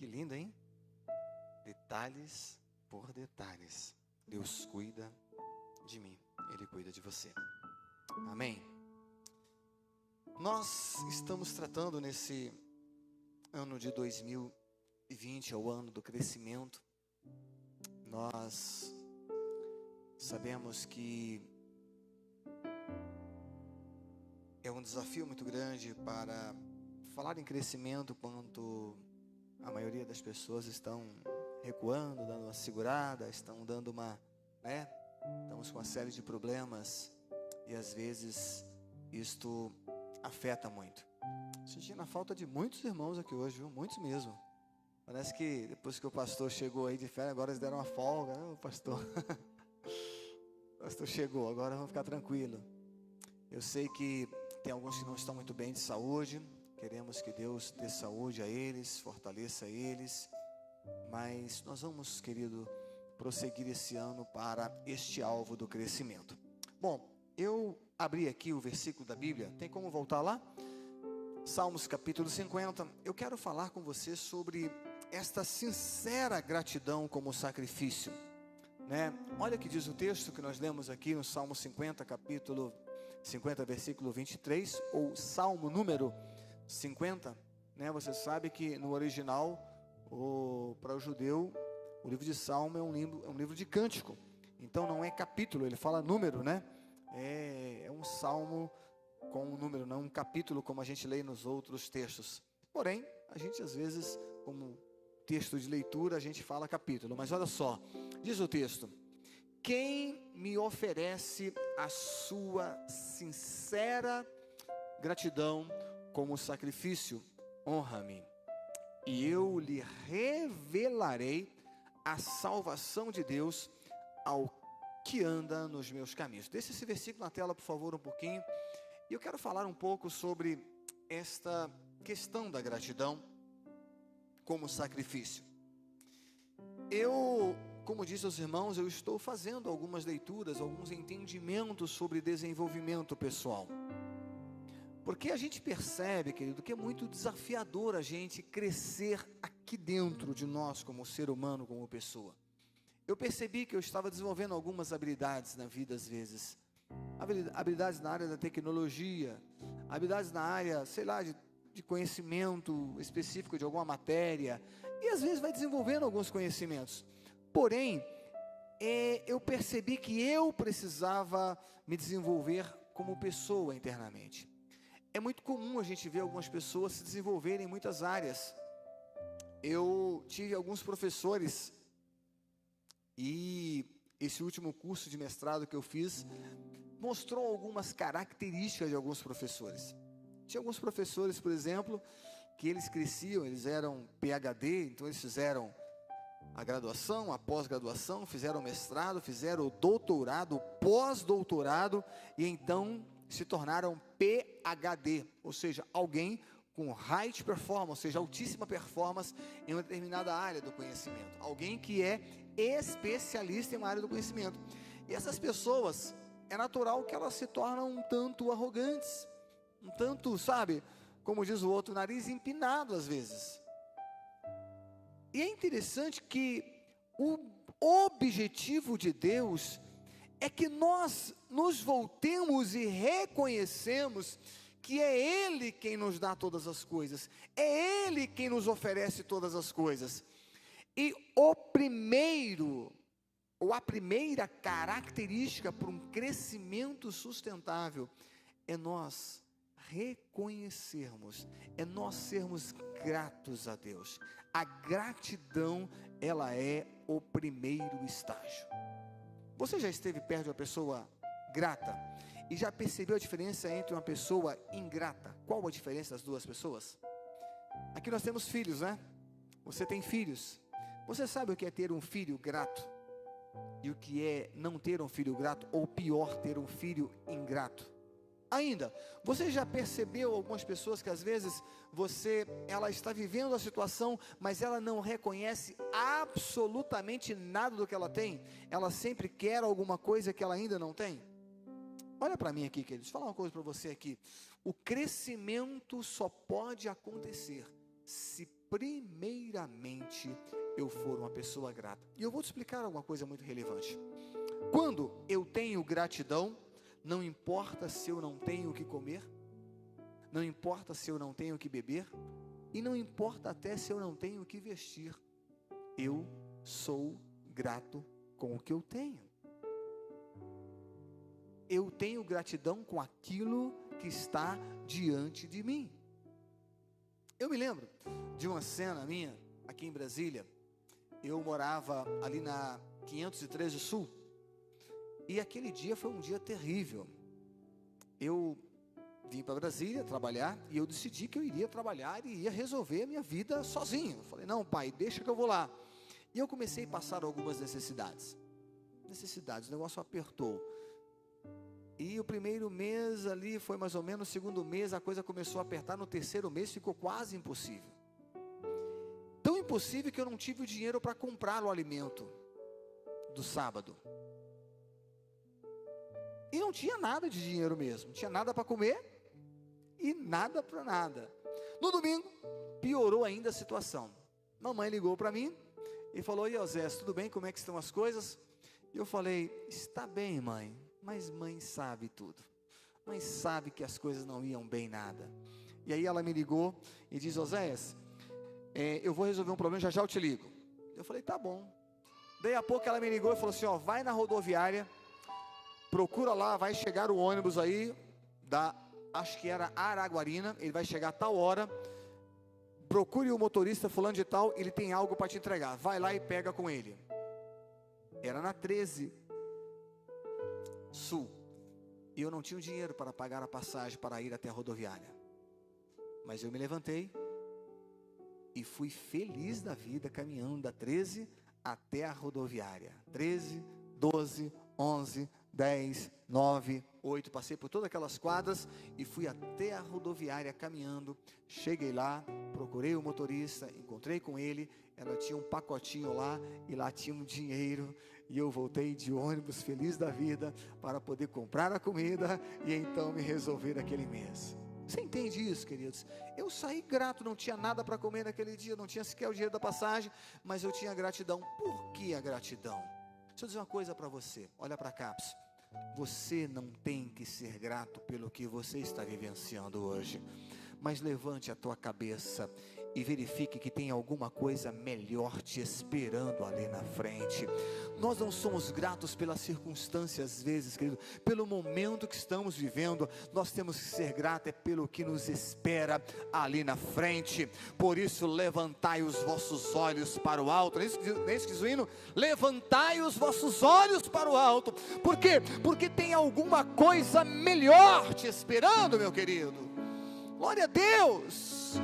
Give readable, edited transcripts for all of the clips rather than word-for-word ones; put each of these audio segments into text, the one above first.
Que lindo, hein? Detalhes por detalhes. Deus cuida de mim, Ele cuida de você. Amém? Nós estamos tratando nesse ano de 2020, é o ano do crescimento. Nós sabemos que é um desafio muito grande para falar em crescimento quando a maioria das pessoas estão recuando, dando uma segurada, estão dando uma, estamos com uma série de problemas e às vezes isto afeta muito. Sentindo a falta de muitos irmãos aqui hoje, viu? Muitos mesmo. Parece que depois que o pastor chegou aí de férias, agora eles deram uma folga, né, o pastor? O pastor chegou, agora vamos ficar tranquilo. Eu sei que tem alguns que não estão muito bem de saúde. Queremos que Deus dê saúde a eles, fortaleça eles. Mas nós vamos, querido, prosseguir esse ano para este alvo do crescimento. Bom, eu abri aqui o versículo da Bíblia. Tem como voltar lá? Salmos capítulo 50. Eu quero falar com você sobre esta sincera gratidão como sacrifício, né? Olha que diz o texto que nós lemos aqui no Salmo 50, capítulo 50, versículo 23, ou Salmo número 50, né? Você sabe que no original, para o judeu, o livro de Salmo é um livro de cântico. Então não é capítulo, ele fala número, né? É um salmo com um número, não um capítulo como a gente lê nos outros textos. Porém, a gente às vezes, como texto de leitura, a gente fala capítulo. Mas olha só, diz o texto: quem me oferece a sua sincera gratidão como sacrifício, honra-me, e eu lhe revelarei a salvação de Deus ao que anda nos meus caminhos. Deixa esse versículo na tela, por favor, um pouquinho. E eu quero falar um pouco sobre esta questão da gratidão como sacrifício. Como disse aos irmãos, eu estou fazendo algumas leituras, alguns entendimentos sobre desenvolvimento pessoal. Porque a gente percebe, querido, que é muito desafiador a gente crescer aqui dentro de nós como ser humano, como pessoa. Eu percebi que eu estava desenvolvendo algumas habilidades na vida às vezes. Habilidades na área da tecnologia, habilidades na área, sei lá, de conhecimento específico de alguma matéria. E às vezes vai desenvolvendo alguns conhecimentos. Porém, eu percebi que eu precisava me desenvolver como pessoa internamente. É muito comum a gente ver algumas pessoas se desenvolverem em muitas áreas. Eu tive alguns professores, e esse último curso de mestrado que eu fiz mostrou algumas características de alguns professores. Tinha alguns professores, por exemplo, que eles cresciam, eles eram PhD, então eles fizeram a graduação, a pós-graduação, fizeram o mestrado, fizeram o doutorado, o pós-doutorado, e então se tornaram PhD, ou seja, alguém com high performance, ou seja, altíssima performance em uma determinada área do conhecimento. Alguém que é especialista em uma área do conhecimento. E essas pessoas, é natural que elas se tornam um tanto arrogantes, um tanto, sabe, como diz o outro, nariz empinado às vezes. E é interessante que o objetivo de Deus é que nós nos voltemos e reconhecemos que é Ele quem nos dá todas as coisas, é Ele quem nos oferece todas as coisas. E a primeira característica para um crescimento sustentável é nós reconhecermos, é nós sermos gratos a Deus. A gratidão, ela é o primeiro estágio. Você já esteve perto de uma pessoa grata e já percebeu a diferença entre uma pessoa ingrata? Qual a diferença das duas pessoas? Aqui nós temos filhos, né? Você tem filhos. Você sabe o que é ter um filho grato e o que é não ter um filho grato, ou pior, ter um filho ingrato? Ainda, você já percebeu algumas pessoas que às vezes ela está vivendo a situação, mas ela não reconhece absolutamente nada do que ela tem? Ela sempre quer alguma coisa que ela ainda não tem? Olha para mim aqui, queridos, falar uma coisa para você aqui. O crescimento só pode acontecer se primeiramente eu for uma pessoa grata. E eu vou te explicar alguma coisa muito relevante. Quando eu tenho gratidão, não importa se eu não tenho o que comer, não importa se eu não tenho o que beber, e não importa até se eu não tenho o que vestir, eu sou grato com o que eu tenho. Eu tenho gratidão com aquilo que está diante de mim. Eu me lembro de uma cena minha, aqui em Brasília. Eu morava ali na 513 Sul, e aquele dia foi um dia terrível. Eu vim para Brasília trabalhar, e eu decidi que eu iria trabalhar e ia resolver a minha vida sozinho. Eu falei, não pai, deixa que eu vou lá. E eu comecei a passar algumas necessidades, o negócio apertou. E o primeiro mês ali foi mais ou menos, o segundo mês a coisa começou a apertar, no terceiro mês ficou quase impossível. Tão impossível que eu não tive o dinheiro para comprar o alimento do sábado. E não tinha nada de dinheiro mesmo, não tinha nada para comer e nada para nada. No domingo, piorou ainda a situação. Mamãe ligou para mim e falou, e Osés, tudo bem, como é que estão as coisas? E eu falei, está bem mãe, mas mãe sabe tudo. Mãe sabe que as coisas não iam bem nada. E aí ela me ligou e diz, Osés, eu vou resolver um problema, já já eu te ligo. Eu falei, tá bom. Daí a pouco ela me ligou e falou assim, vai na rodoviária, procura lá, vai chegar o ônibus aí, acho que era Araguarina, ele vai chegar a tal hora, procure o motorista fulano de tal, ele tem algo para te entregar, vai lá e pega com ele. Era na 13 Sul, e eu não tinha o dinheiro para pagar a passagem para ir até a rodoviária, mas eu me levantei, e fui feliz da vida, caminhando da 13 até a rodoviária, 13, 12, 11, 10, 9, 8, passei por todas aquelas quadras, e fui até a rodoviária caminhando, cheguei lá, procurei o motorista, encontrei com ele, ela tinha um pacotinho lá, e lá tinha um dinheiro, e eu voltei de ônibus feliz da vida, para poder comprar a comida, e então me resolver aquele mês. Você entende isso, queridos? Eu saí grato, não tinha nada para comer naquele dia, não tinha sequer o dinheiro da passagem, mas eu tinha gratidão. Por que a gratidão? Deixa eu dizer uma coisa para você, olha para cá, você não tem que ser grato pelo que você está vivenciando hoje, mas levante a tua cabeça e verifique que tem alguma coisa melhor te esperando ali na frente. Nós não somos gratos pelas circunstâncias, às vezes, querido, pelo momento que estamos vivendo. Nós temos que ser gratos pelo que nos espera ali na frente. Por isso, levantai os vossos olhos para o alto. Não é isso que diz o hino? Levantai os vossos olhos para o alto. Por quê? Porque tem alguma coisa melhor te esperando, meu querido. Glória a Deus.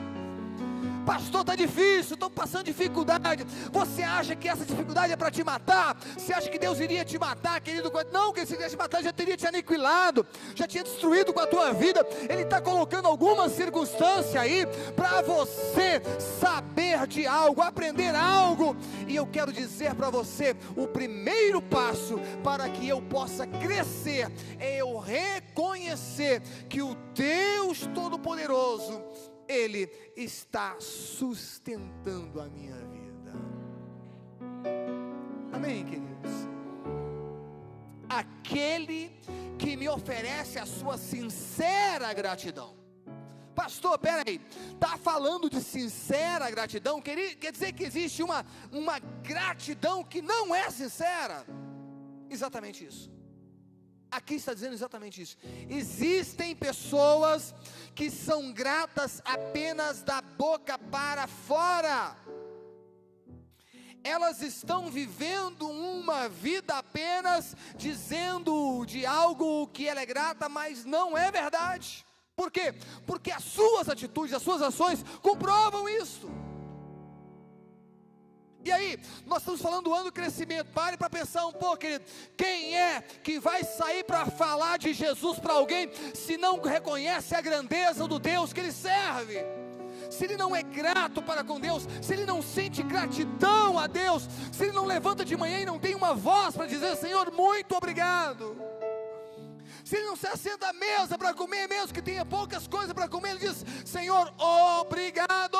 Pastor, está difícil, estou passando dificuldade. Você acha que essa dificuldade é para te matar? Você acha que Deus iria te matar, querido? Não, que se ele quisesse te matar, já teria te aniquilado, já tinha destruído com a tua vida. Ele está colocando alguma circunstância aí, para você saber de algo, aprender algo. E eu quero dizer para você, o primeiro passo para que eu possa crescer, é eu reconhecer que o Deus Todo-Poderoso, Ele está sustentando a minha vida. Amém, queridos? Aquele que me oferece a sua sincera gratidão. Pastor, peraí, está falando de sincera gratidão? Quer dizer que existe uma gratidão que não é sincera? Exatamente isso. Aqui está dizendo exatamente isso. Existem pessoas que são gratas apenas da boca para fora. Elas estão vivendo uma vida apenas dizendo de algo que ela é grata, mas não é verdade. Por quê? Porque as suas atitudes, as suas ações comprovam isso. E aí, nós estamos falando do ano do crescimento. Pare para pensar um pouco, querido. Quem é que vai sair para falar de Jesus para alguém, se não reconhece a grandeza do Deus que ele serve? Se ele não é grato para com Deus, se ele não sente gratidão a Deus, se ele não levanta de manhã e não tem uma voz para dizer, Senhor, muito obrigado. Se ele não se assenta à mesa para comer, mesmo que tenha poucas coisas para comer, ele diz: Senhor, obrigado.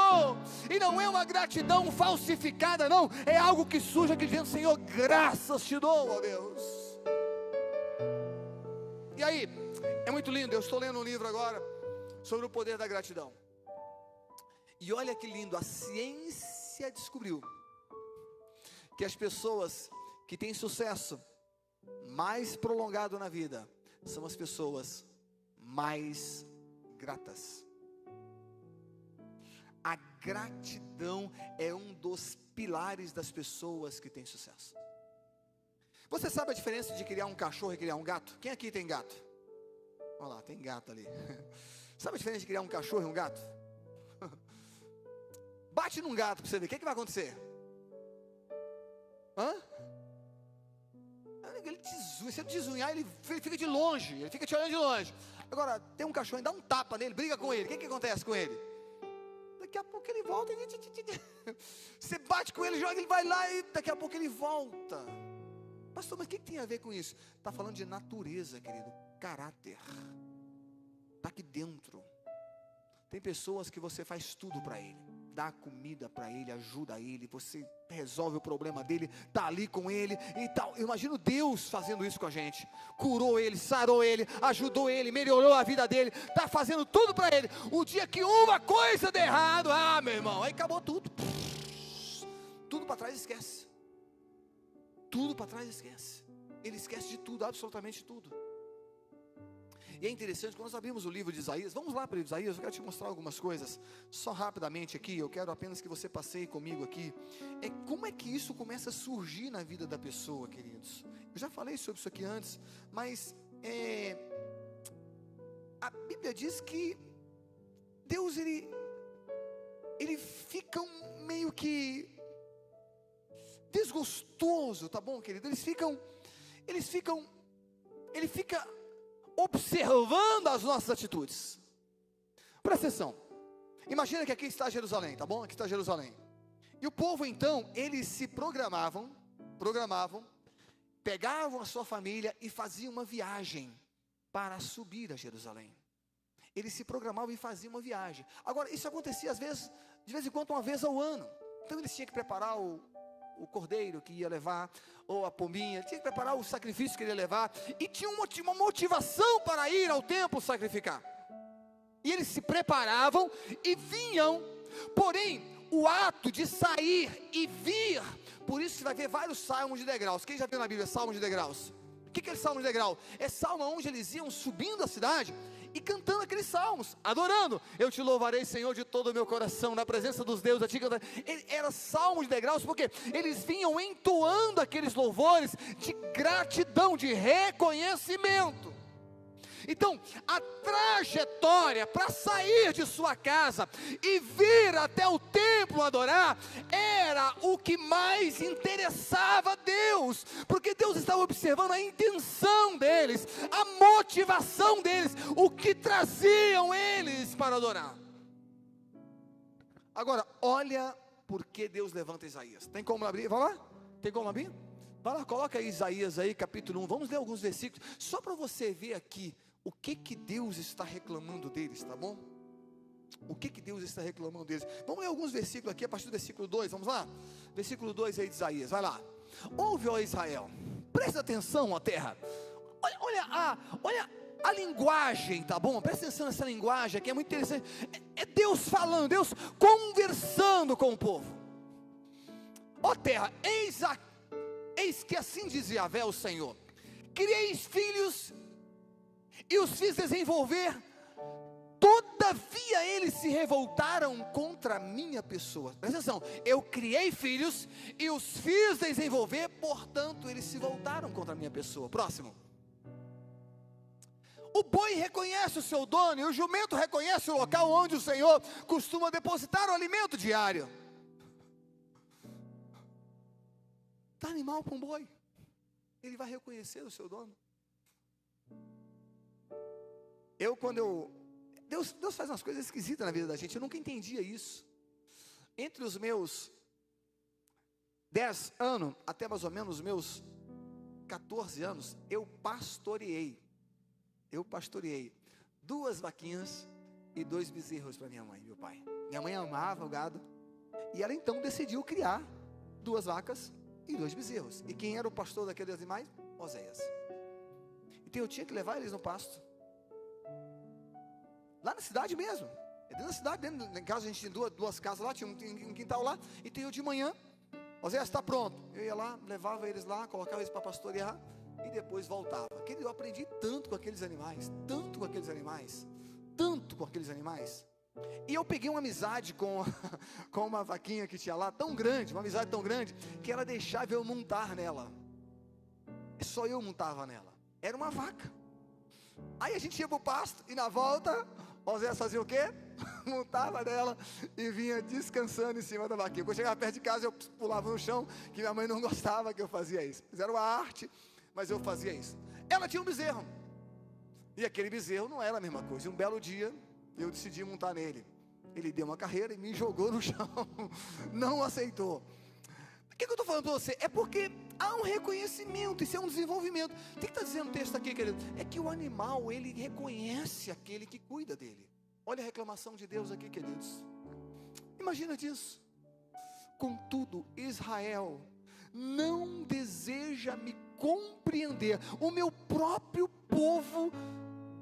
E não é uma gratidão falsificada, não, é algo que surge aqui dentro: Senhor, graças te dou, ó Deus. E aí, é muito lindo. Eu estou lendo um livro agora sobre o poder da gratidão, e olha que lindo, a ciência descobriu que as pessoas que têm sucesso mais prolongado na vida são as pessoas mais gratas. A gratidão é um dos pilares das pessoas que têm sucesso. Você sabe a diferença de criar um cachorro e criar um gato? Quem aqui tem gato? Olha lá, tem gato ali. Sabe a diferença de criar um cachorro e um gato? Bate num gato para você ver, o que vai acontecer? Ele te, se ele desunhar, ele fica de longe, ele fica te olhando de longe. Agora, tem um cachorro, dá um tapa nele, briga com ele, o que acontece com ele? Daqui a pouco ele volta, você bate com ele, joga, ele vai lá e daqui a pouco ele volta. Pastor, mas o que tem a ver com isso? Está falando de natureza, querido, caráter, está aqui dentro. Tem pessoas que você faz tudo para ele, dá comida para ele, ajuda ele, você resolve o problema dele, está ali com ele e tal. Eu imagino Deus fazendo isso com a gente, curou ele, sarou ele, ajudou ele, melhorou a vida dele, está fazendo tudo para ele. O dia que uma coisa der errado, meu irmão, aí acabou tudo. Tudo para trás esquece. Tudo para trás esquece. Ele esquece de tudo, absolutamente tudo. E é interessante, quando nós abrimos o livro de Isaías, vamos lá para Isaías, eu quero te mostrar algumas coisas, só rapidamente aqui, eu quero apenas que você passeie comigo aqui, como é que isso começa a surgir na vida da pessoa, queridos. Eu já falei sobre isso aqui antes, mas a Bíblia diz que Deus, ele fica meio que desgostoso, tá bom, querido? Ele fica observando as nossas atitudes. Presta atenção. Imagina que aqui está Jerusalém, tá bom? Aqui está Jerusalém. E o povo então, eles se programavam, pegavam a sua família e faziam uma viagem para subir a Jerusalém. Eles se programavam e faziam uma viagem. Agora, isso acontecia às vezes, de vez em quando, uma vez ao ano. Então eles tinham que preparar o cordeiro que ia levar, ou a pombinha, tinha que preparar o sacrifício que ele ia levar, e tinha uma motivação para ir ao templo sacrificar, e eles se preparavam e vinham. Porém, o ato de sair e vir, por isso você vai ver vários salmos de degraus. Quem já viu na Bíblia salmos de degraus? O que é salmo de degrau? É salmo onde eles iam subindo a cidade e cantando aqueles salmos, adorando. Eu te louvarei, Senhor, de todo o meu coração, na presença dos deuses. Era salmo de degraus, porque eles vinham entoando aqueles louvores de gratidão, de reconhecimento. Então, a trajetória para sair de sua casa e vir até o templo adorar, era o que mais interessava a Deus, porque Deus estava observando a intenção deles, a motivação deles, o que traziam eles para adorar. Agora, olha por que Deus levanta Isaías. Tem como abrir? Vai lá? Tem como abrir? Vai lá, coloca aí Isaías aí, capítulo 1, vamos ler alguns versículos, só para você ver aqui o que Deus está reclamando deles, tá bom? O que Deus está reclamando deles. Vamos ler alguns versículos aqui, a partir do versículo 2, vamos lá? Versículo 2 aí de Isaías, vai lá. Ouve, ó Israel, presta atenção, ó terra, olha a linguagem, tá bom? Presta atenção nessa linguagem aqui, é muito interessante. É Deus falando, Deus conversando com o povo. Ó terra, eis que assim diz Yahvé, o Senhor: crieis filhos e os fiz desenvolver, todavia eles se revoltaram contra a minha pessoa. Presta atenção, eu criei filhos e os fiz desenvolver, portanto eles se voltaram contra a minha pessoa. Próximo. O boi reconhece o seu dono e o jumento reconhece o local onde o Senhor costuma depositar o alimento diário. Dá animal para um boi, ele vai reconhecer o seu dono. Deus faz umas coisas esquisitas na vida da gente, eu nunca entendia isso. Entre os meus 10 anos, até mais ou menos os meus 14 anos, eu pastoreei. eu pastoreei 2 vaquinhas e 2 bezerros para minha mãe e meu pai. Minha mãe amava o gado, e ela então decidiu criar 2 vacas e 2 bezerros. E quem era o pastor daqueles animais? Oséias. Então eu tinha que levar eles no pasto, lá na cidade mesmo. Dentro da cidade, em casa a gente tinha 2 casas lá, tinha um quintal lá. Então eu de manhã, Oséias está pronto, eu ia lá, levava eles lá, colocava eles para pastorear e depois voltava. Eu aprendi tanto com aqueles animais, tanto com aqueles animais, tanto com aqueles animais. E eu peguei uma amizade com uma vaquinha que tinha lá, tão grande, uma amizade tão grande, que ela deixava eu montar nela. Só eu montava nela. Era uma vaca. Aí a gente ia para o pasto e na volta, Oséias fazia o quê? Montava nela e vinha descansando em cima da vaquinha. Quando chegava perto de casa, eu pulava no chão, que minha mãe não gostava que eu fazia isso. Fizeram uma arte, mas eu fazia isso. Ela tinha um bezerro, e aquele bezerro não era a mesma coisa. E um belo dia, eu decidi montar nele. Ele deu uma carreira e me jogou no chão. Não aceitou. O que eu estou falando para você? É porque há um reconhecimento, isso é um desenvolvimento. O que está dizendo o texto aqui, querido? É que o animal, ele reconhece aquele que cuida dele. Olha a reclamação de Deus aqui, queridos. Imagina disso. Contudo, Israel não deseja me compreender. O meu próprio povo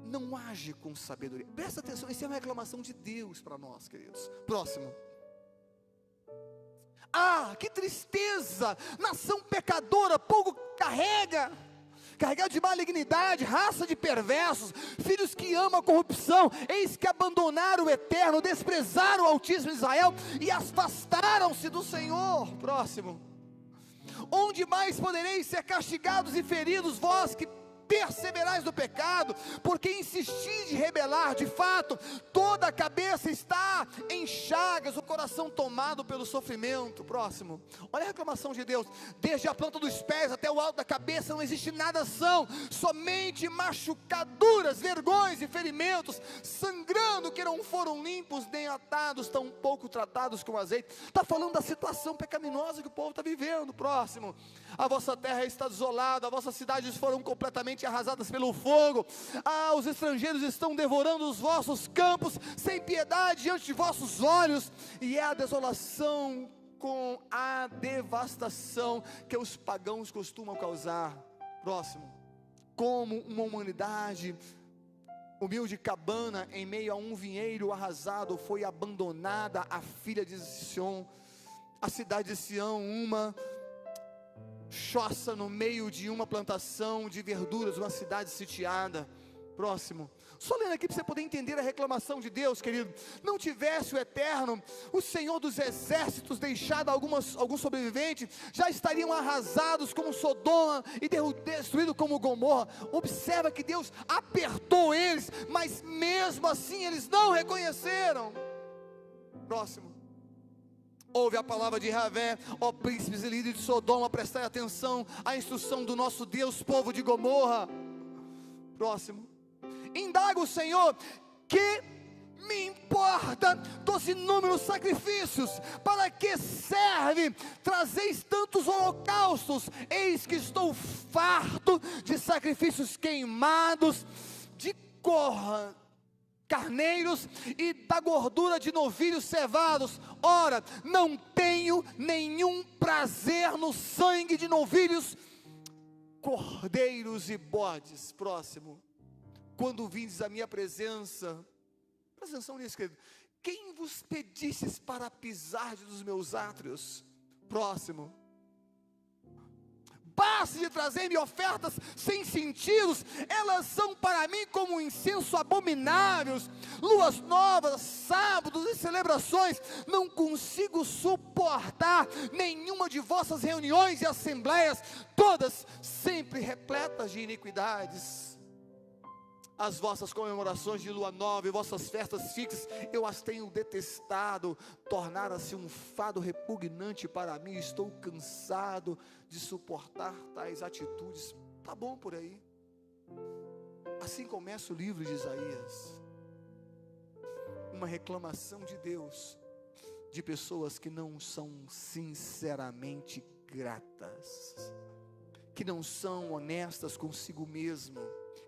não age com sabedoria. Presta atenção, isso é uma reclamação de Deus para nós, queridos. Próximo. Ah, que tristeza, nação pecadora, povo carregado de malignidade, raça de perversos, filhos que amam a corrupção, eis que abandonaram o Eterno, desprezaram o Altíssimo de Israel e afastaram-se do Senhor. Próximo. Onde mais podereis ser castigados e feridos, vós que perseverais no pecado, porque insistis de rebelar? De fato, toda a cabeça está em chagas, o coração tomado pelo sofrimento. Próximo. Olha a reclamação de Deus. Desde a planta dos pés até o alto da cabeça não existe nada são, somente machucaduras, vergonhas e ferimentos, sangrando que não foram limpos nem atados, tão pouco tratados com azeite. Está falando da situação pecaminosa que o povo está vivendo. Próximo. A vossa terra está desolada, as vossas cidades foram completamente arrasadas pelo fogo. Os estrangeiros estão devorando os vossos campos sem piedade diante de vossos olhos, e é a desolação com a devastação que os pagãos costumam causar. Próximo. Como uma humanidade humilde cabana em meio a um vinheiro arrasado, foi abandonada a filha de Sião, a cidade de Sião, uma choça no meio de uma plantação de verduras, uma cidade sitiada. Próximo. Só lendo aqui para você poder entender a reclamação de Deus, querido. Não tivesse o Eterno, o Senhor dos exércitos, deixado alguns sobreviventes, já estariam arrasados como Sodoma e destruídos como Gomorra. Observa que Deus apertou eles, mas mesmo assim eles não reconheceram. Próximo. Ouve a palavra de Javé, ó príncipes e líderes de Sodoma, prestai atenção à instrução do nosso Deus, povo de Gomorra. Próximo. Indaga o Senhor, que me importa dos inúmeros sacrifícios? Para que serve trazeis tantos holocaustos? Eis que estou farto de sacrifícios queimados, de carneiros e da gordura de novilhos cevados. Ora, não tenho nenhum prazer no sangue de novilhos, cordeiros e bodes. Próximo. Quando vindes à minha presença, presta atenção nisso, querido. Quem vos pedistes para pisar dos meus átrios? Próximo. Passe de trazer-me ofertas sem sentidos, elas são para mim como um incenso abomináveis, luas novas, sábados e celebrações. Não consigo suportar nenhuma de vossas reuniões e assembleias, todas sempre repletas de iniquidades. As vossas comemorações de lua nova e vossas festas fixas, eu as tenho detestado, tornaram-se um fado repugnante para mim. Estou cansado de suportar tais atitudes. Tá bom por aí. Assim começa o livro de Isaías. Uma reclamação de Deus, de pessoas que não são sinceramente gratas, que não são honestas consigo mesmo,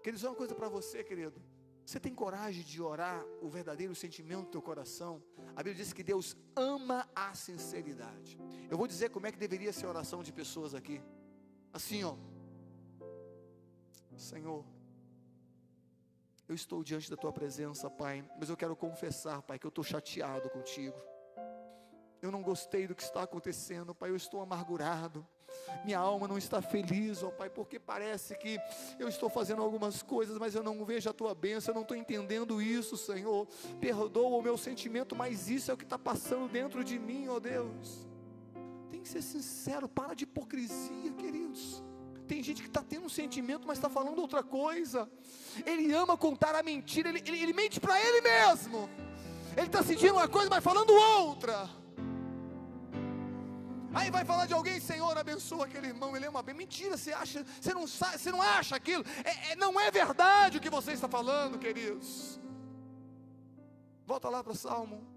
Querido, dizer uma coisa para você, querido. Você tem coragem de orar o verdadeiro sentimento do teu coração? A Bíblia diz que Deus ama a sinceridade. Eu vou dizer como é que deveria ser a oração de pessoas aqui. Assim, ó. Senhor, eu estou diante da tua presença, Pai, mas eu quero confessar, Pai, que eu estou chateado contigo. Eu não gostei do que está acontecendo, Pai, eu estou amargurado. Minha alma não está feliz, ó Pai, porque parece que eu estou fazendo algumas coisas, mas eu não vejo a tua bênção, eu não estou entendendo isso, Senhor. Perdoa o meu sentimento, mas isso é o que está passando dentro de mim, ó Deus. Tem que ser sincero, para de hipocrisia, queridos. Tem gente que está tendo um sentimento, mas está falando outra coisa. Ele ama contar a mentira, ele mente para ele mesmo. Ele está sentindo uma coisa, mas falando outra. Aí vai falar de alguém, Senhor, abençoa aquele irmão, ele é uma bênção. Mentira, você não acha aquilo. Não é verdade o que você está falando, queridos. Volta lá para o Salmo,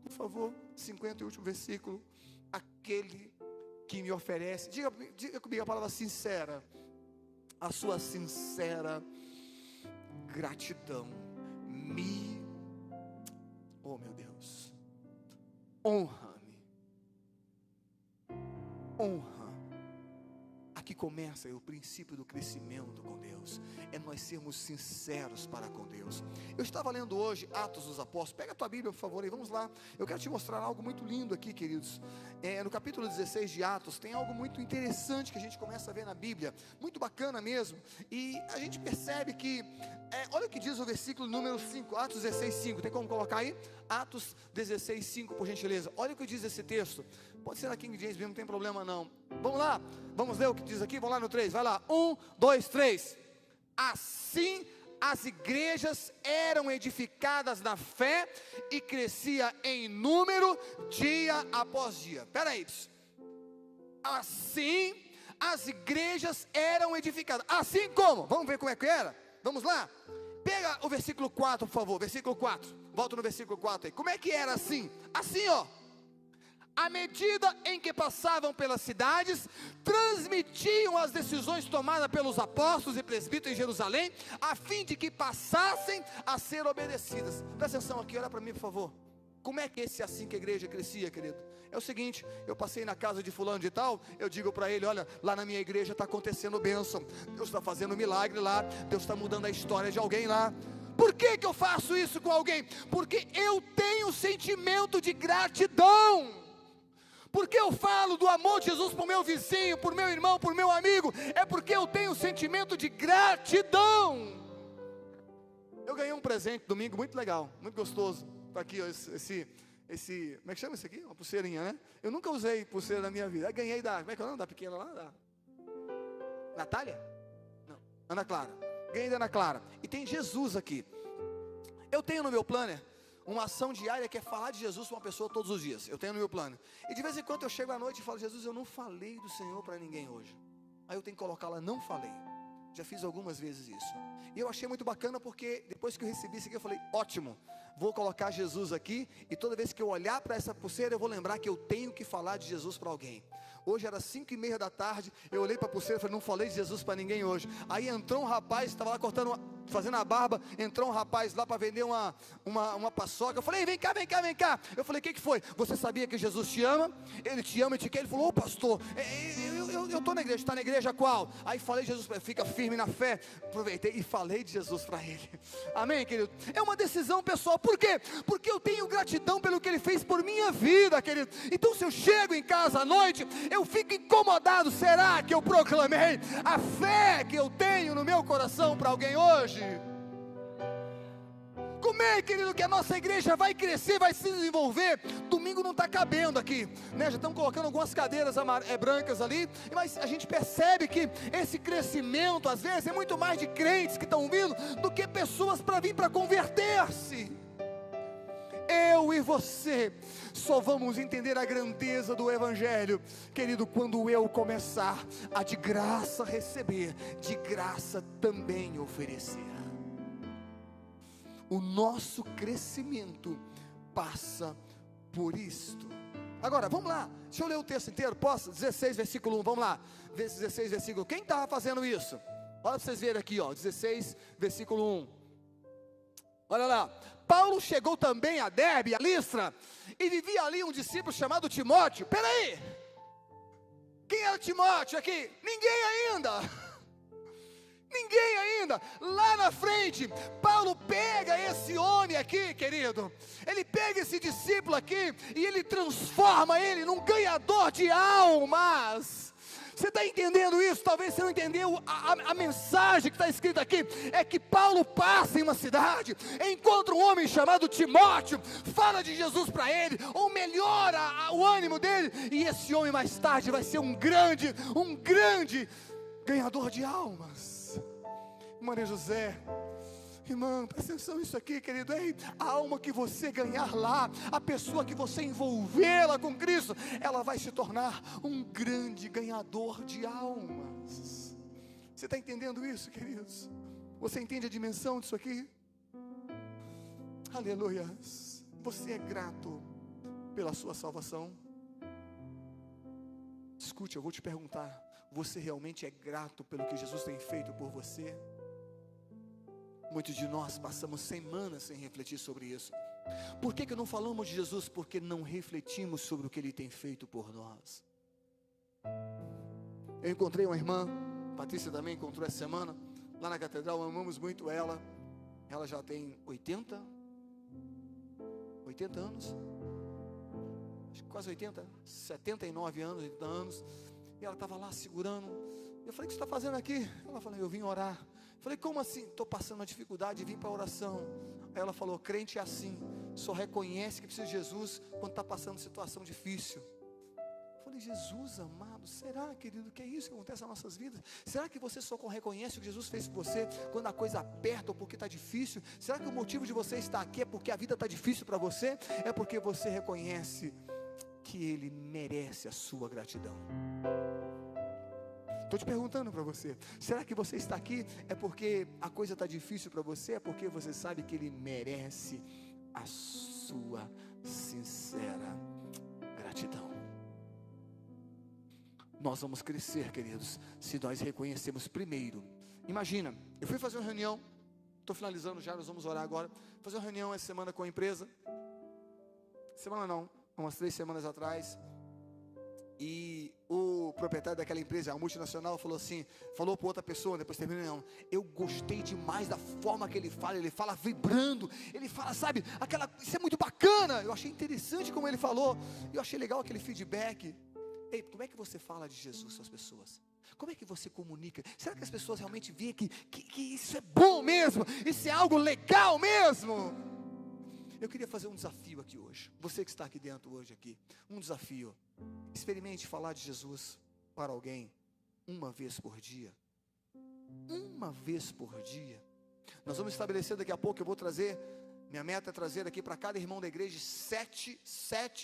por favor, 50 e último versículo. Aquele que me oferece, diga comigo a palavra sincera, a sua sincera gratidão, oh meu Deus, honra. Aqui começa o princípio do crescimento com Deus, é nós sermos sinceros para com Deus. Eu estava lendo hoje Atos dos Apóstolos, pega a tua Bíblia por favor aí, vamos lá. Eu quero te mostrar algo muito lindo aqui, queridos. No capítulo 16 de Atos, tem algo muito interessante que a gente começa a ver na Bíblia, muito bacana mesmo, e a gente percebe que, olha o que diz o versículo número 5, Atos 16, 5, tem como colocar aí? Atos 16, 5, por gentileza. Olha o que diz esse texto, pode ser na King James mesmo, não tem problema não. Vamos lá, vamos ler o que diz aqui, vamos lá no 3, vai lá, 1, 2, 3. Assim as igrejas eram edificadas na fé e crescia em número dia após dia. Espera aí, assim as igrejas eram edificadas, assim como? Vamos ver como é que era? Vamos lá, pega o versículo 4 por favor, versículo 4, volta no versículo 4 aí, como é que era assim? Assim ó, à medida em que passavam pelas cidades, transmitiam as decisões tomadas pelos apóstolos e presbíteros em Jerusalém, a fim de que passassem a ser obedecidas. Presta atenção aqui, olha para mim por favor. Como é que esse assim que a igreja crescia, querido? É o seguinte, eu passei na casa de fulano de tal, eu digo para ele, olha, lá na minha igreja está acontecendo bênção, Deus está fazendo milagre lá, Deus está mudando a história de alguém lá. Por que eu faço isso com alguém? Porque eu tenho sentimento de gratidão. Porque eu falo do amor de Jesus para o meu vizinho, por meu irmão, por meu amigo, é porque eu tenho um sentimento de gratidão. Eu ganhei um presente domingo muito legal, muito gostoso. Está aqui ó, esse, como é que chama isso aqui? Uma pulseirinha, né? Eu nunca usei pulseira na minha vida. Eu ganhei como é que é o nome da pequena lá? Da Natália? Não, Ana Clara. Ganhei da Ana Clara. E tem Jesus aqui. Eu tenho no meu planner uma ação diária que é falar de Jesus para uma pessoa todos os dias. Eu tenho no meu plano. E de vez em quando eu chego à noite e falo, Jesus, eu não falei do Senhor para ninguém hoje. Aí eu tenho que colocar lá, não falei. Já fiz algumas vezes isso. E eu achei muito bacana porque depois que eu recebi isso aqui, eu falei, ótimo, vou colocar Jesus aqui. E toda vez que eu olhar para essa pulseira, eu vou lembrar que eu tenho que falar de Jesus para alguém. Hoje era 5:30 da tarde, eu olhei para a pulseira e falei, não falei de Jesus para ninguém hoje. Aí entrou um rapaz, estava lá fazendo a barba, entrou um rapaz lá para vender uma paçoca. Eu falei, vem cá. Eu falei, o que foi? Você sabia que Jesus te ama? Ele te ama e te quer. Ele falou, ô pastor, eu estou na igreja, está na igreja qual? Aí falei de Jesus para ele, fica firme na fé. Aproveitei e falei de Jesus para ele. Amém, querido? É uma decisão pessoal, por quê? Porque eu tenho gratidão pelo que ele fez por minha vida, querido. Então se eu chego em casa à noite, eu fico incomodado, será que eu proclamei a fé que eu tenho no meu coração para alguém hoje? Como é, querido, que a nossa igreja vai crescer, vai se desenvolver? Domingo não está cabendo aqui, né? Já estão colocando algumas cadeiras brancas ali, mas a gente percebe que esse crescimento, às vezes, é muito mais de crentes que estão vindo, do que pessoas para vir para converter-se. Eu e você só vamos entender a grandeza do Evangelho, querido, quando eu começar a de graça receber, de graça também oferecer. O nosso crescimento passa por isto. Agora, vamos lá, deixa eu ler o texto inteiro, posso? 16, versículo 1, vamos lá. 16, versículo, quem estava fazendo isso? Olha para vocês verem aqui, 16, versículo 1. Olha lá. Paulo chegou também a Derbe, a Listra, e vivia ali um discípulo chamado Timóteo. Peraí, quem era Timóteo aqui? Ninguém ainda. Ninguém ainda. Lá na frente, Paulo pega esse homem aqui, querido. Ele pega esse discípulo aqui e ele transforma ele num ganhador de almas. Você está entendendo isso? Talvez você não entendeu a mensagem que está escrita aqui. É que Paulo passa em uma cidade, encontra um homem chamado Timóteo, fala de Jesus para ele, ou melhora o ânimo dele, e esse homem mais tarde vai ser um grande ganhador de almas. Maria José, irmã, presta atenção nisso aqui, querido. Ei, a alma que você ganhar lá, a pessoa que você envolvê-la com Cristo, ela vai se tornar um grande ganhador de almas. Você está entendendo isso, queridos? Você entende a dimensão disso aqui? Aleluia. Você é grato pela sua salvação? Escute, eu vou te perguntar: você realmente é grato pelo que Jesus tem feito por você? Muitos de nós passamos semanas sem refletir sobre isso. Por que não falamos de Jesus? Porque não refletimos sobre o que Ele tem feito por nós. Eu encontrei uma irmã, Patrícia também encontrou essa semana, lá na catedral, amamos muito ela. Ela já tem 80 anos, acho que quase 80, 79 anos, 80 anos, e ela estava lá segurando. Eu falei: o que você está fazendo aqui? Ela falou: eu vim orar. Falei: como assim? Estou passando uma dificuldade e vim para a oração. Aí ela falou: crente é assim, só reconhece que precisa de Jesus quando está passando situação difícil. Eu falei: Jesus amado, será, querido, que é isso que acontece nas nossas vidas? Será que você só reconhece o que Jesus fez por você quando a coisa aperta ou porque está difícil? Será que o motivo de você estar aqui é porque a vida está difícil para você? É porque você reconhece que Ele merece a sua gratidão? Estou te perguntando para você: será que você está aqui é porque a coisa está difícil para você? É porque você sabe que Ele merece a sua sincera gratidão? Nós vamos crescer, queridos, se nós reconhecemos primeiro. Imagina, eu fui fazer uma reunião, estou finalizando já, nós vamos orar agora. Fazer uma reunião essa semana com a empresa. Semana não, umas 3 semanas atrás. E o proprietário daquela empresa, a multinacional, falou para outra pessoa, depois terminou: não, eu gostei demais da forma que ele fala vibrando, ele fala, sabe, isso é muito bacana. Eu achei interessante como ele falou, eu achei legal aquele feedback. Ei, como é que você fala de Jesus às pessoas? Como é que você comunica? Será que as pessoas realmente veem que isso é bom mesmo? Isso é algo legal mesmo? Eu queria fazer um desafio aqui hoje. Você que está aqui dentro hoje aqui, um desafio. Experimente falar de Jesus para alguém uma vez por dia. Uma vez por dia. Nós vamos estabelecer daqui a pouco, eu vou trazer, minha meta é trazer aqui para cada irmão da igreja 7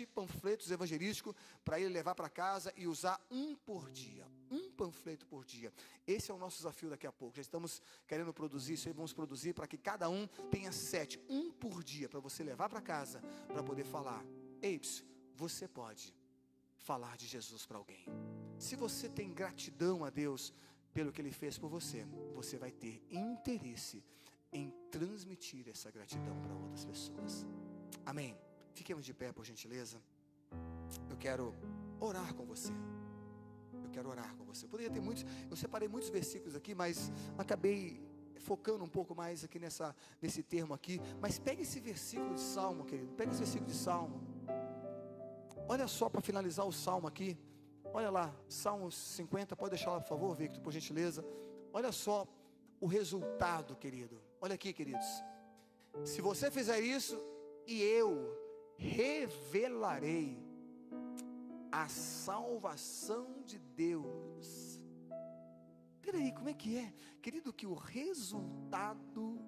panfletos evangelísticos para ele levar para casa e usar um por dia. Um panfleto por dia. Esse é o nosso desafio daqui a pouco. Já estamos querendo produzir isso aí, vamos produzir para que cada um tenha 7, um por dia, para você levar para casa, para poder falar. Ei, você pode falar de Jesus para alguém. Se você tem gratidão a Deus pelo que Ele fez por você, você vai ter interesse em transmitir essa gratidão para outras pessoas. Amém? Fiquemos de pé, por gentileza. Eu quero orar com você. Poderia ter muitos, eu separei muitos versículos aqui, mas acabei focando um pouco mais aqui nesse termo aqui. Mas pega esse versículo de Salmo, querido. Pega esse versículo de Salmo. Olha só, para finalizar o Salmo aqui. Olha lá, Salmo 50, pode deixar lá, por favor, Victor, por gentileza. Olha só o resultado, querido. Olha aqui, queridos. Se você fizer isso, e eu revelarei a salvação de Deus. Peraí, como é que é? Querido, que o resultado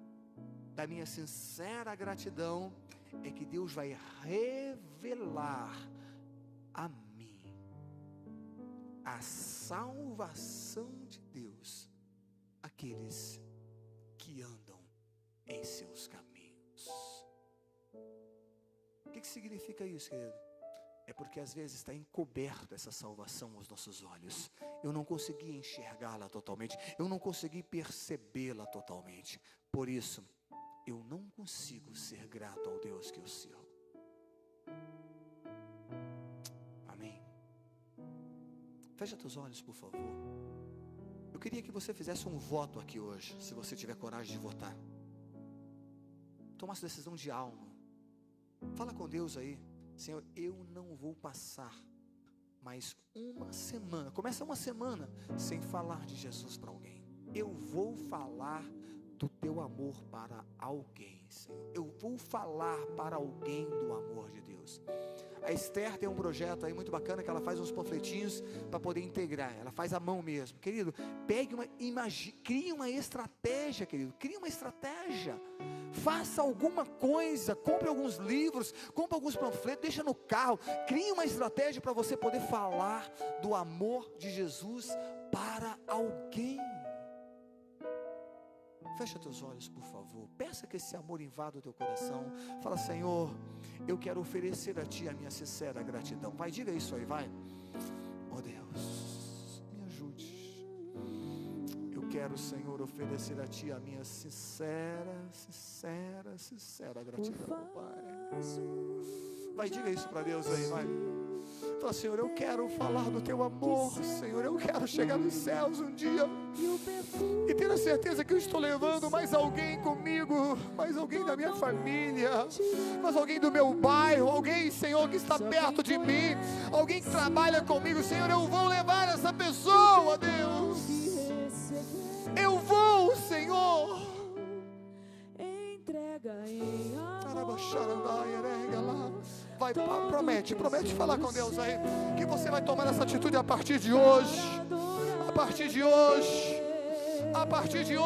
da minha sincera gratidão é que Deus vai revelar a mim a salvação de Deus àqueles que andam em seus caminhos. O que significa isso, querido? é porque às vezes está encoberto essa salvação aos nossos olhos. Eu não consegui enxergá-la totalmente, eu não consegui percebê-la totalmente. Por isso, eu não consigo ser grato ao Deus que eu sirvo. Amém? Fecha teus olhos, por favor. Eu queria que você fizesse um voto aqui hoje, se você tiver coragem de votar. Tomasse decisão de alma. Fala com Deus aí. Senhor, eu não vou passar mais uma semana, começa uma semana sem falar de Jesus para alguém. Eu vou falar do teu amor para alguém, Senhor. Eu vou falar para alguém do amor de Deus. A Esther tem um projeto aí muito bacana, que ela faz uns panfletinhos para poder integrar. Ela faz à mão mesmo. Querido, crie uma estratégia, querido. Crie uma estratégia. Faça alguma coisa, compre alguns livros, compre alguns panfletos, deixa no carro. Crie uma estratégia para você poder falar do amor de Jesus para alguém. Fecha teus olhos, por favor. Peça que esse amor invada o teu coração. Fala: Senhor, eu quero oferecer a Ti a minha sincera gratidão. Vai, diga isso aí, vai. Oh Deus, me ajude. Eu quero, Senhor, oferecer a Ti a minha sincera gratidão, Pai. Vai, diga isso para Deus aí, vai. Fala: Senhor, eu quero falar do Teu amor. Senhor, eu quero chegar nos céus um dia e ter a certeza que eu estou levando mais alguém comigo, mais alguém da minha família, mais alguém do meu bairro, alguém, Senhor, que está perto de mim, alguém que trabalha comigo. Senhor, eu vou levar essa pessoa, Deus. Eu vou, Senhor. Vai, promete falar com Deus aí, que você vai tomar essa atitude a partir de hoje. A partir de hoje.